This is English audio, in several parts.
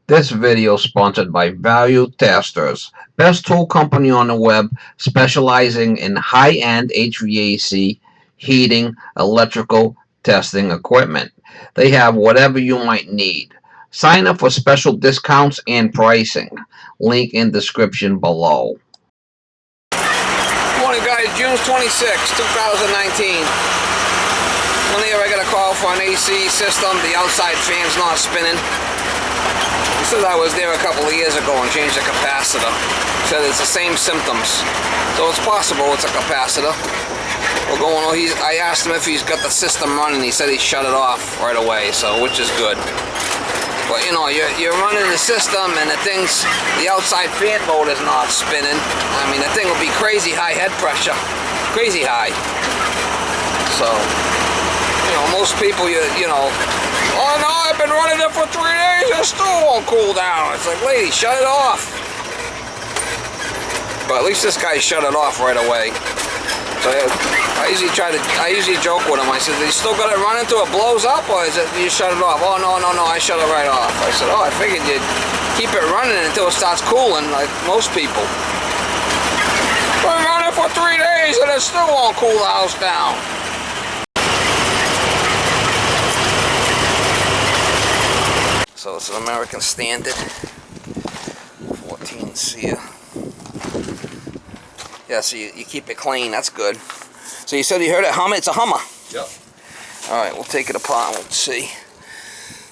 This video is sponsored by Value Testers, best tool company on the web specializing in high-end HVAC, heating, electrical testing equipment. They have whatever you might need. Sign up for special discounts and pricing. Link in description below. Morning guys, June 26, 2019. One day I got a call for an AC system. The outside fan's not spinning. He said I was there a couple of years ago and changed the capacitor. He said it's the same symptoms. So it's possible it's a capacitor. We're going on. I asked him if he's got the system running. He said he shut it off right away, so which is good. But you know, you're running the system and the outside fan motor's not spinning. I mean, the thing will be crazy high head pressure. Crazy high. So, you know, most people, you know, oh no, I've been running it for 3 days, it still won't cool down. It's like, lady, shut it off. But at least this guy shut it off right away. So I usually joke with him. I said, you still got it running till it blows up, or is it you shut it off? Oh no, I shut it right off. I said, oh, I figured you'd keep it running until it starts cooling, like most people. Been running for 3 days and it still won't cool the house down. So it's an American Standard 14 SEER. Yeah, so you keep it clean, that's good. So you said you heard it hum? It's a Hummer. Yep. Alright, we'll take it apart and we'll see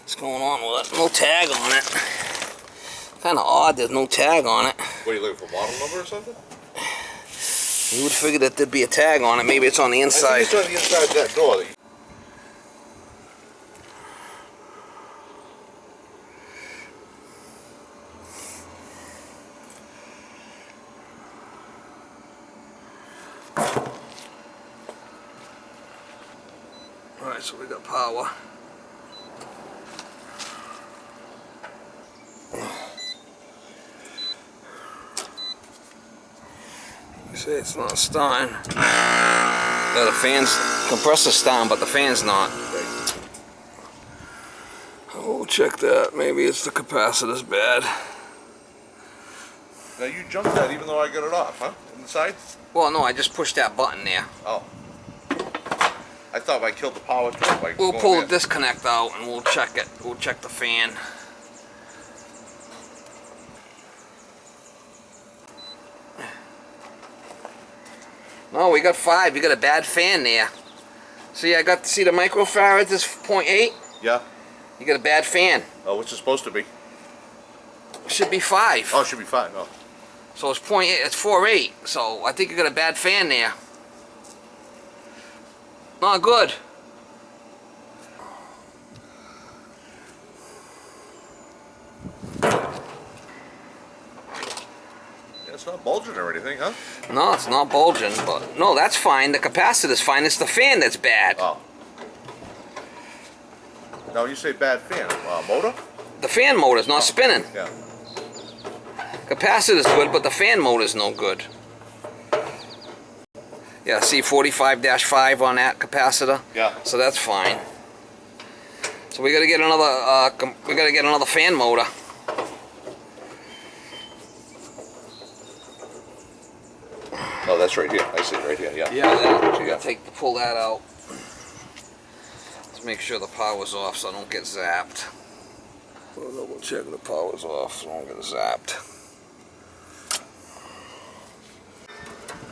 what's going on with it. No tag on it. Kind of odd there's no tag on it. What, are you looking for model number or something? You would figure that there'd be a tag on it. Maybe it's on the inside. I think it's on the inside of that door. Alright, so we got power. You say it's not starting. Yeah, the compressor's starting, but the fan's not. We'll check that. Maybe it's the capacitor's bad. Now you jumped that even though I got it off, huh? Inside? Well, no, I just pushed that button there. Oh. I thought I killed the power trip by We'll pull the disconnect out and we'll check it. We'll check the fan. No, we got 5. You got a bad fan there. See, see the microfarads is 0.8? Yeah. You got a bad fan. Oh, what's it supposed to be? It should be 5. Oh, it should be 5. Oh. So it's 0.8, it's 4.8. So I think you got a bad fan there. Not good. Yeah, it's not bulging or anything, huh? No, it's not bulging, but no, that's fine. The capacitor's fine. It's the fan that's bad. Oh. Now you say bad fan. Motor? The fan motor's not spinning. Yeah. Capacitor's good, but the fan motor's no good. Yeah, see 45-5 on that capacitor. Yeah. So that's fine. So we gotta get another fan motor. Oh, that's right here. I see it right here. Yeah. Yeah, we gotta pull that out. Let's make sure the power's off so I don't get zapped. We'll double check the power's off so I don't get zapped.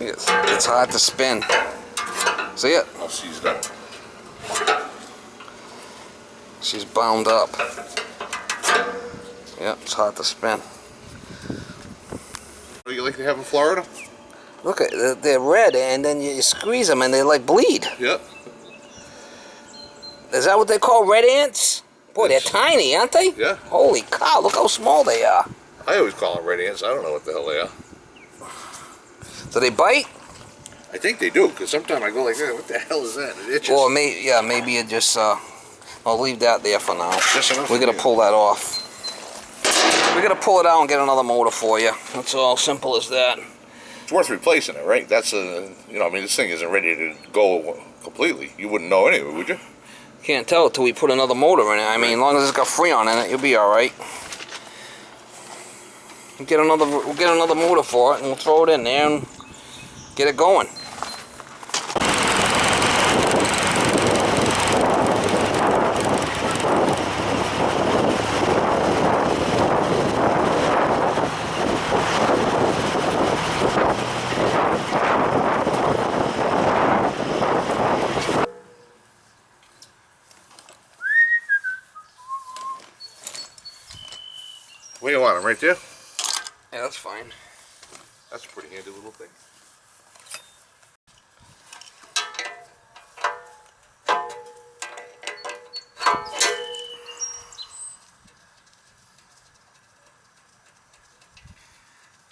It's hard to spin. See it? I'll seize up. She's bound up. Yep, it's hard to spin. What do you like to have in Florida? Look, they're red, and then you squeeze them and they like bleed. Yep. Is that what they call red ants? Boy, they're tiny, aren't they? Yeah. Holy cow, look how small they are. I always call them red ants. I don't know what the hell they are. Do they bite? I think they do, because sometimes I go like, hey, what the hell is that? It itches. Or maybe it just, I'll leave that there for now. Just enough. We gotta pull that off. We gotta pull it out and get another motor for you. That's all simple as that. It's worth replacing it, right? That's I mean, this thing isn't ready to go completely. You wouldn't know anyway, would you? Can't tell till we put another motor in it. I mean, as long as it's got Freon in it, you'll be alright. We'll get another motor for it, and we'll throw it in there and get it going. Where you want them? Right there? Yeah, that's fine. That's a pretty handy little thing.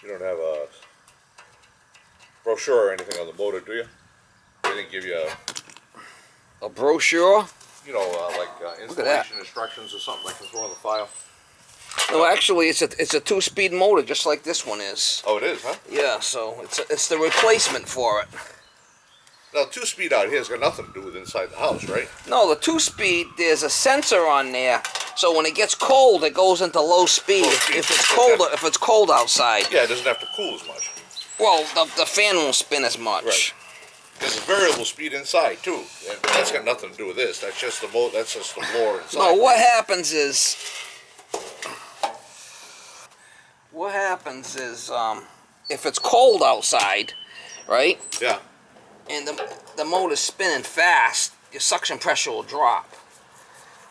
You don't have a brochure or anything on the motor, do you? They didn't give you A brochure? you know, installation instructions or something I can throw in the file? No, actually, it's a 2-speed motor, just like this one is. Oh, it is, huh? Yeah, so it's the replacement for it. Now, 2-speed out here has got nothing to do with inside the house, right? No, the 2-speed, there's a sensor on there, so when it gets cold, it goes into low speed. Low speed. If it's cold outside. Yeah, it doesn't have to cool as much. Well, the fan won't spin as much. Right. There's a variable speed inside too, and that's got nothing to do with this. That's just the That's just the floor inside. No, what happens is, if it's cold outside, right? Yeah. And the motor's spinning fast, your suction pressure will drop.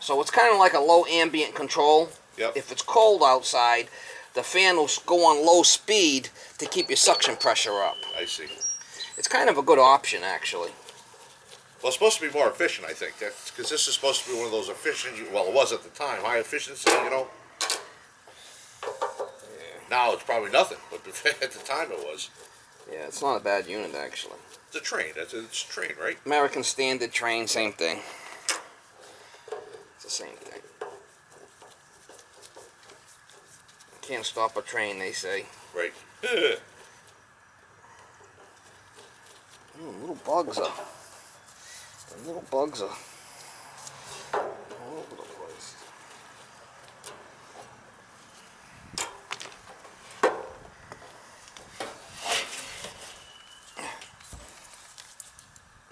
So it's kind of like a low ambient control. Yep. If it's cold outside, the fan will go on low speed to keep your suction pressure up. I see. It's kind of a good option, actually. Well, it's supposed to be more efficient, I think. Because this is supposed to be one of those efficient, well, it was at the time, high efficiency, you know. Yeah. Now it's probably nothing, but at the time it was. Yeah, it's not a bad unit, actually. It's a train. It's a train, right? American Standard train, same thing. It's the same thing. Can't stop a train, they say. Right. Little bugs are. The little bugs are all over the place.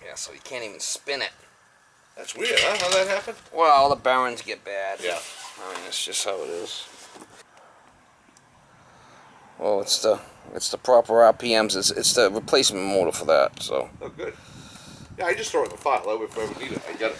Yeah, so you can't even spin it. That's weird, huh? How that happened? Well, the bearings get bad. Yeah. I mean, it's just how it is. Well, it's the proper RPMs. It's the replacement motor for that. So. Oh, good. Yeah, I just throw it in the file. That way, if I ever need it, I get it.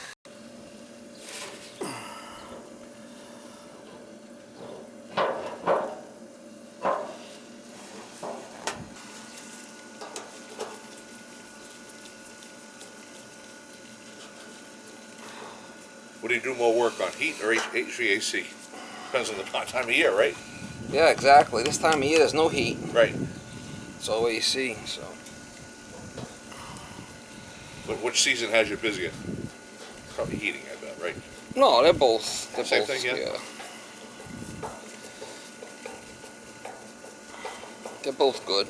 What do you do more work on, heat or HVAC? Depends on the time of year, right? Yeah, exactly. This time of year, there's no heat. Right. It's all AC. So. But which season has you busier? Probably heating, I bet, right? No, they're both. Same thing, yeah? They're both good.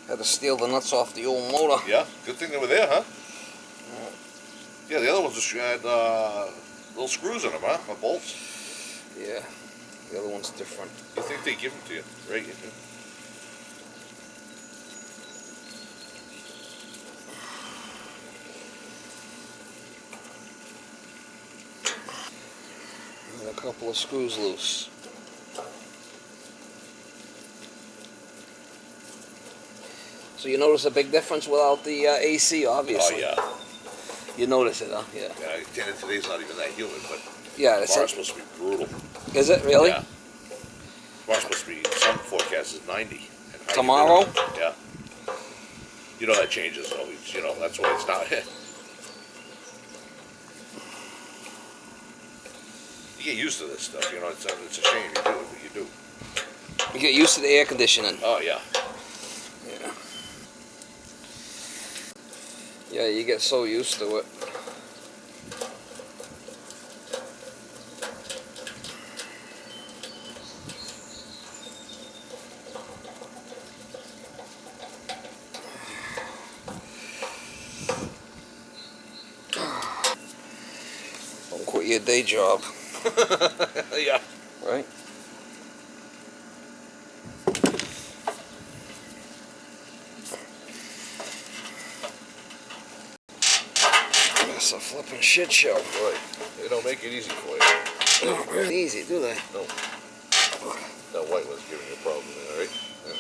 Had to steal the nuts off the old motor. Yeah, good thing they were there, huh? Yeah, the other ones just had little screws in them, huh? Or bolts. Yeah, the other one's different. You think they give them to you, right? And a couple of screws loose. So you notice a big difference without the AC, obviously. Oh, yeah. You notice it, huh? Yeah. Yeah, today's not even that humid, but Yeah, it's tomorrow's supposed to be brutal. Is it really? Yeah. Tomorrow's supposed to be, some forecast is 90. And high Tomorrow? humidity. Yeah. You know that changes always, you know, that's why it's not. You get used to this stuff, you know, it's a shame you do it, but you do. You get used to the air conditioning. Oh, yeah. Yeah. Yeah, you get so used to it. quit your day job. Yeah. Right? That's a flipping shit show. Right. They don't make it easy for you. Not really easy, do they? No. That white one's giving you a problem there, right? Yeah.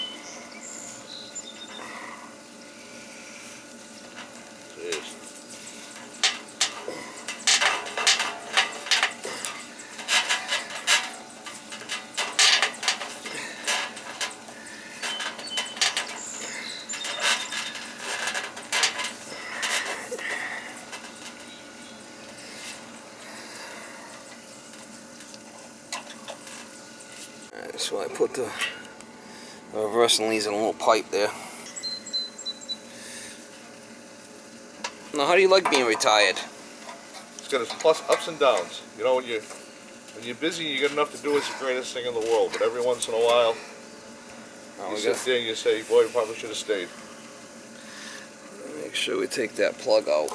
Jeez. Alright, so I put the reversing leads in a little pipe there. Now, how do you like being retired? It's got its plus ups and downs. You know, when you're busy, you get enough to do. It's the greatest thing in the world. But every once in a while, you sit there and you say, "Boy, you probably should have stayed." Make sure we take that plug out.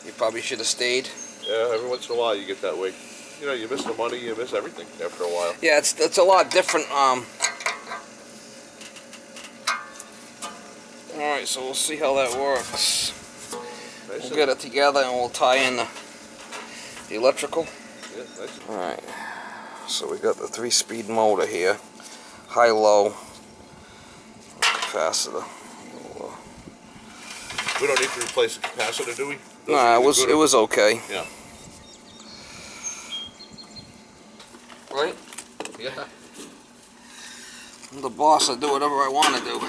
You probably should have stayed. Yeah, every once in a while you get that way. You know, you miss the money, you miss everything after a while. Yeah, it's a lot different. Alright, so we'll see how that works. Nice. We'll get it together and we'll tie in the electrical. Yeah, nice. Alright, so we got the 3-speed motor here. High-low capacitor. We don't need to replace the capacitor, do we? Nah, it was okay. Yeah. Right? Yeah. I'm the boss, I do whatever I want to do.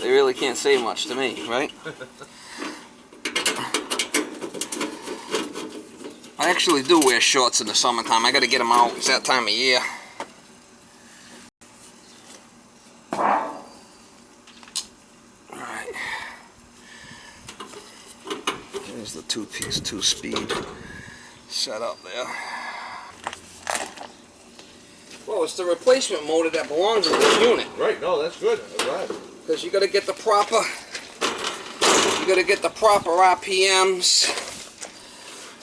They really can't say much to me, right? I actually do wear shorts in the summertime. I gotta get them out. It's that time of year. Alright. There's the 2-piece, 2-speed setup there. Well, it's the replacement motor that belongs in this unit. Right. No, that's good. I'm glad. Because you gotta get the proper RPMs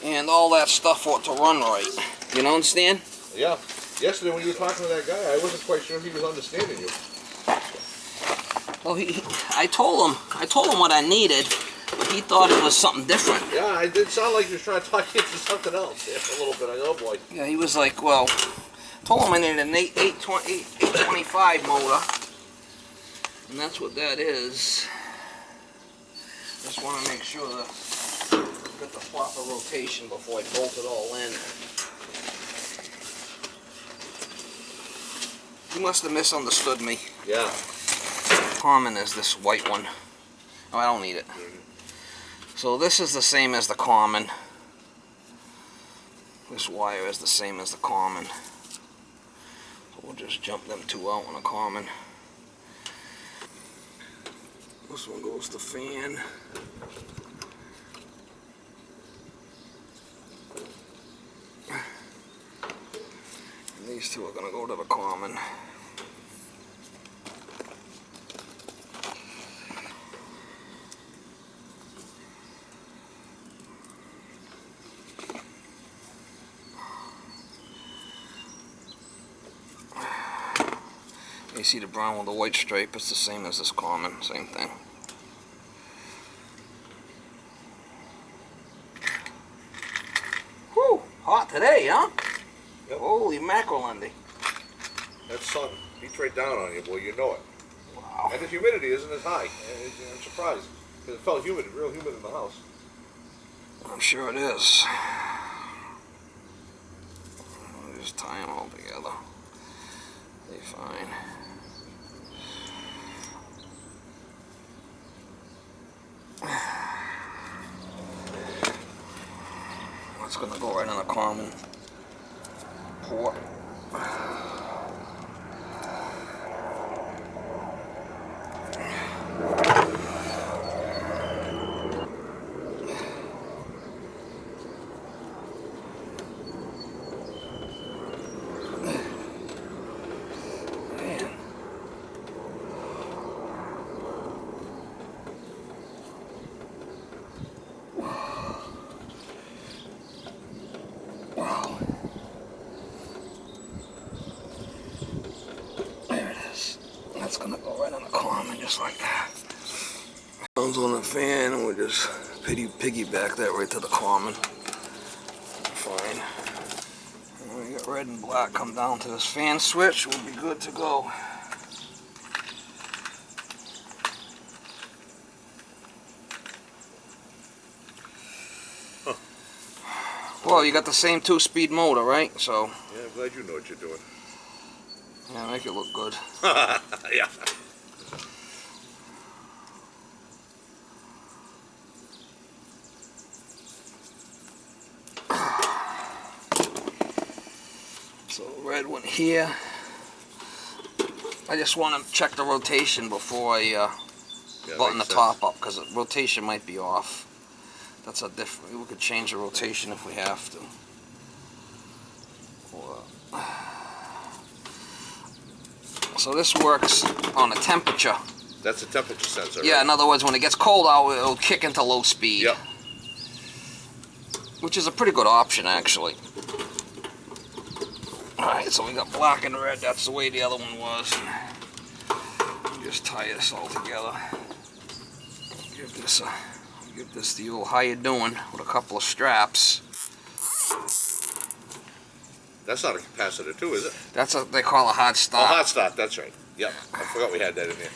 and all that stuff for it to run right. You know, understand? Yeah. Yesterday when you were talking to that guy, I wasn't quite sure he was understanding you. Well, I told him what I needed, but he thought it was something different. Yeah, it did sound like you were trying to talk into something else there for a little bit. I go, oh boy. Yeah, he was like, well, told him I needed an 825 motor, and that's what that is. Just want to make sure that I get the proper rotation before I bolt it all in. He must have misunderstood me. Yeah. Common is this white one. Oh, I don't need it. So this is the same as the common. This wire is the same as the common. So we'll just jump them two out on a common. This one goes to fan. And these two are going to go to the common. You see the brown with the white stripe, it's the same as this common, same thing. Whew, hot today, huh? Yep. Holy mackerel, Andy. That sun beats right down on you, boy. You know it. Wow. And the humidity isn't as high. I'm surprised. Because it felt humid, real humid in the house. I'm sure it is. I'll just tie them all together. Be fine. It's gonna go right on the common port. just like that. Comes on the fan, and we'll just piggyback that right to the common. Fine. And we got red and black come down to this fan switch, we'll be good to go. Well, you got the same 2-speed motor, right? So. Yeah, I'm glad you know what you're doing. Yeah, make it look good. Yeah. So red one here. I just want to check the rotation before I button the top up, because the rotation might be off. That's a different. We could change the rotation if we have to. So this works on a temperature. That's a temperature sensor, Yeah, right? in other words, when it gets cold out, it'll kick into low speed. Yep. Which is a pretty good option, actually. Alright, so we got black and red. That's the way the other one was. Just tie this all together. Give this the old how you doing with a couple of straps. That's not a capacitor too, is it? That's what they call a hot start. Oh, hot start, that's right. Yep, I forgot we had that in there.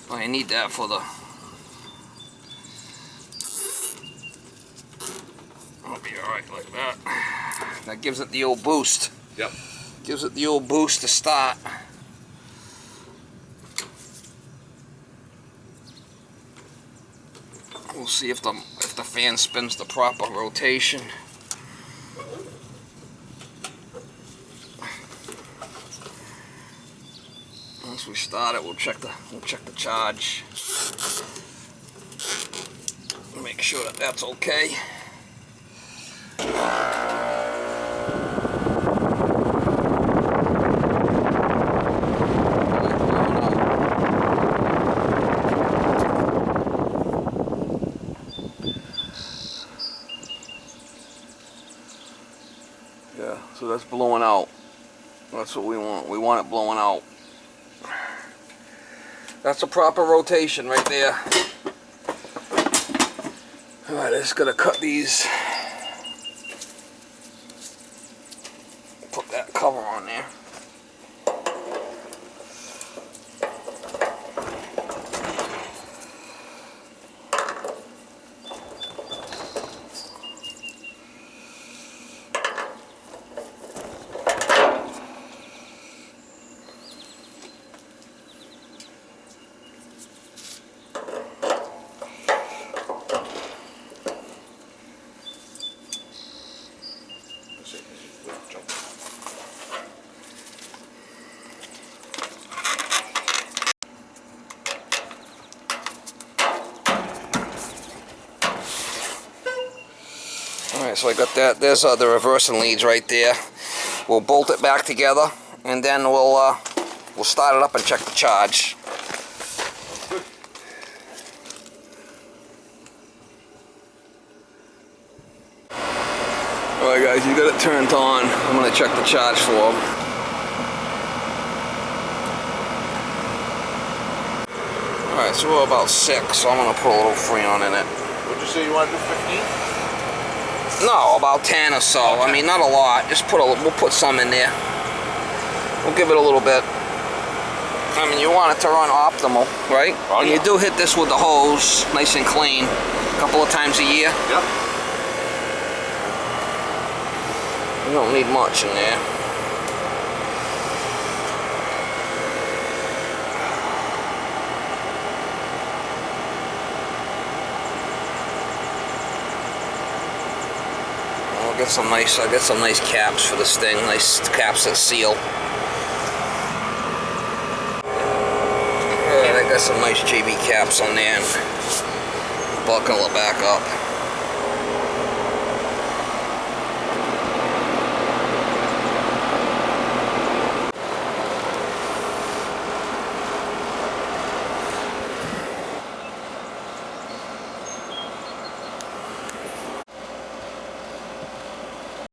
Well, you need that for the... I'll be alright like that. That gives it the old boost. Yep. Gives it the old boost to start. We'll see if the fan spins the proper rotation. Once we start it, we'll check the charge. Make sure that that's okay. Yeah, so that's blowing out. That's what we want. We want it blowing out. That's a proper rotation right there. Alright, I just gotta cut these. Put that cover on there. Alright, so I got that. There's the reversing leads right there. We'll bolt it back together, and then we'll start it up and check the charge. Alright guys, you got it turned on. I'm going to check the charge for them. Alright, so we're about 6, so I'm going to put a little Freon in it. Would you say you want to do 15? No, about 10 or so. Okay. I mean, not a lot. Just we'll put some in there. We'll give it a little bit. I mean, you want it to run optimal, right? Oh, and yeah. you do hit this with the hose, nice and clean, a couple of times a year. Yep. You don't need much in there. I'll get some nice caps for this thing, nice caps that seal. I got some nice JB caps on there, and buckle it back up.